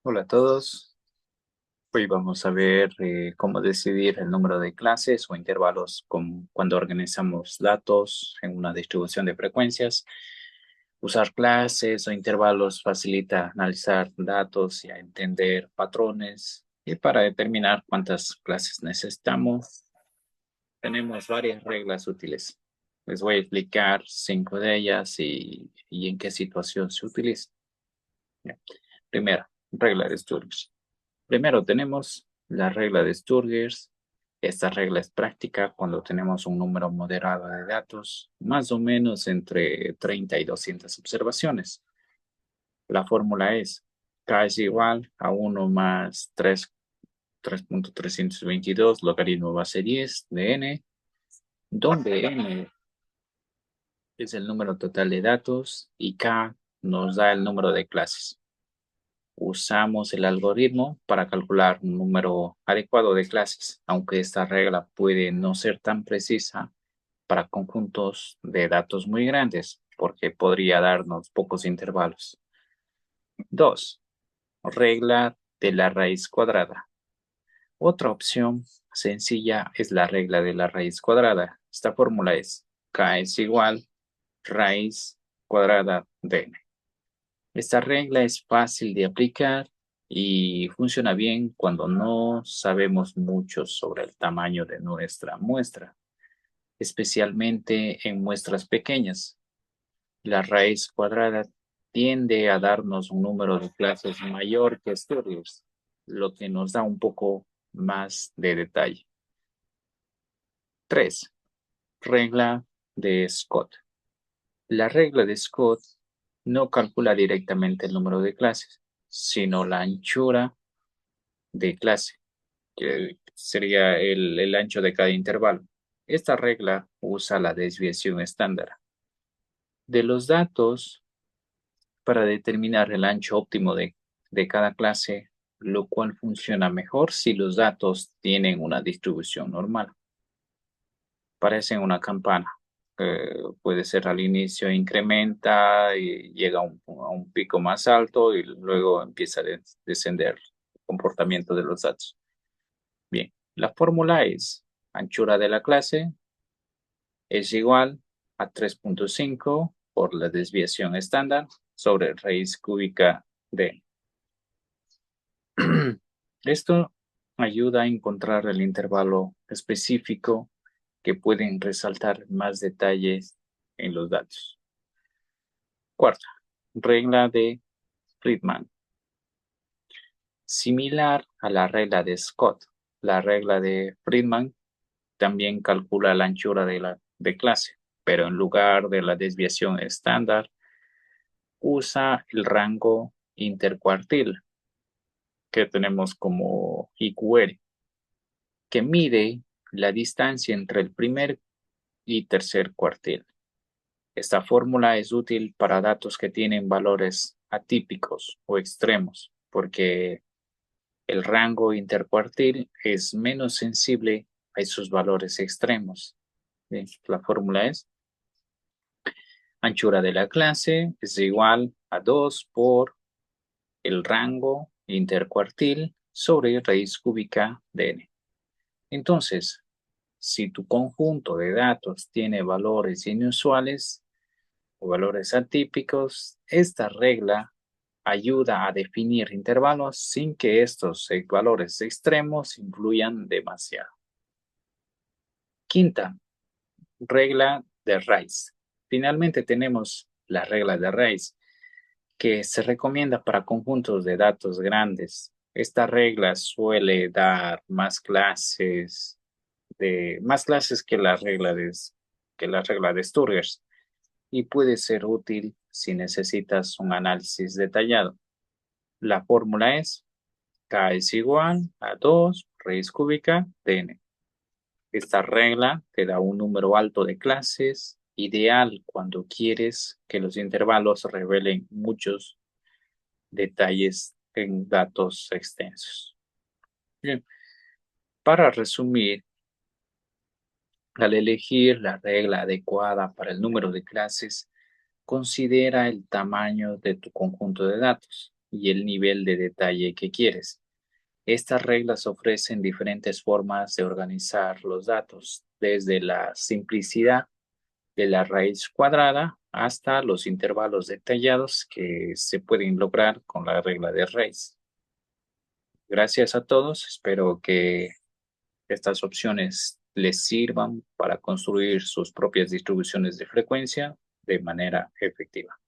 Hola a todos. Hoy vamos a ver cómo decidir el número de clases o intervalos cuando organizamos datos en una distribución de frecuencias. Usar clases o intervalos facilita analizar datos y a entender patrones. Y para determinar cuántas clases necesitamos, tenemos varias reglas útiles. Les voy a explicar 5 de ellas y en qué situación se utiliza. Bien. Primera, regla de Sturge. Primero tenemos la regla de Sturgers. Esta regla es práctica cuando tenemos un número moderado de datos, más o menos entre 30 y 200 observaciones. La fórmula es K es igual a 1 más 3.322 logaritmo base 10 de n, donde n es el número total de datos y k nos da el número de clases. Usamos el algoritmo para calcular un número adecuado de clases, aunque esta regla puede no ser tan precisa para conjuntos de datos muy grandes, porque podría darnos pocos intervalos. 2. Regla de la raíz cuadrada. Otra opción sencilla es la regla de la raíz cuadrada. Esta fórmula es k es igual raíz cuadrada de n. Esta regla es fácil de aplicar y funciona bien cuando no sabemos mucho sobre el tamaño de nuestra muestra, especialmente en muestras pequeñas. La raíz cuadrada tiende a darnos un número de clases mayor que Sturgers, lo que nos da un poco más de detalle. 3. Regla de Scott. La regla de Scott no calcula directamente el número de clases, sino la anchura de clase, que sería el ancho de cada intervalo. Esta regla usa la desviación estándar de los datos para determinar el ancho óptimo de cada clase, lo cual funciona mejor si los datos tienen una distribución normal. Parecen una campana. Puede ser al inicio incrementa y llega a un pico más alto y luego empieza a descender el comportamiento de los datos. Bien, la fórmula es anchura de la clase es igual a 3.5 por la desviación estándar sobre raíz cúbica de. Esto ayuda a encontrar el intervalo específico que pueden resaltar más detalles en los datos. Cuarta, regla de Friedman. Similar a la regla de Scott, la regla de Friedman también calcula la anchura de clase, pero en lugar de la desviación estándar, usa el rango intercuartil que tenemos como IQR, que mide la distancia entre el primer y tercer cuartil. Esta fórmula es útil para datos que tienen valores atípicos o extremos, porque el rango intercuartil es menos sensible a esos valores extremos. Bien, la fórmula es anchura de la clase es igual a 2 por el rango intercuartil sobre raíz cúbica de n. Entonces, si tu conjunto de datos tiene valores inusuales o valores atípicos, esta regla ayuda a definir intervalos sin que estos valores extremos influyan demasiado. Quinta, regla de Rice. Finalmente tenemos la regla de Rice, que se recomienda para conjuntos de datos grandes. Esta regla suele dar más clases que la regla de Sturgers y puede ser útil si necesitas un análisis detallado. La fórmula es K es igual a 2 raíz cúbica de n. Esta regla te da un número alto de clases, ideal cuando quieres que los intervalos revelen muchos detalles en datos extensos. Bien, para resumir, al elegir la regla adecuada para el número de clases, considera el tamaño de tu conjunto de datos, y el nivel de detalle que quieres. Estas reglas ofrecen diferentes formas de organizar los datos, desde la simplicidad de la raíz cuadrada hasta los intervalos detallados que se pueden lograr con la regla de raíz. Gracias a todos. Espero que estas opciones les sirvan para construir sus propias distribuciones de frecuencia de manera efectiva.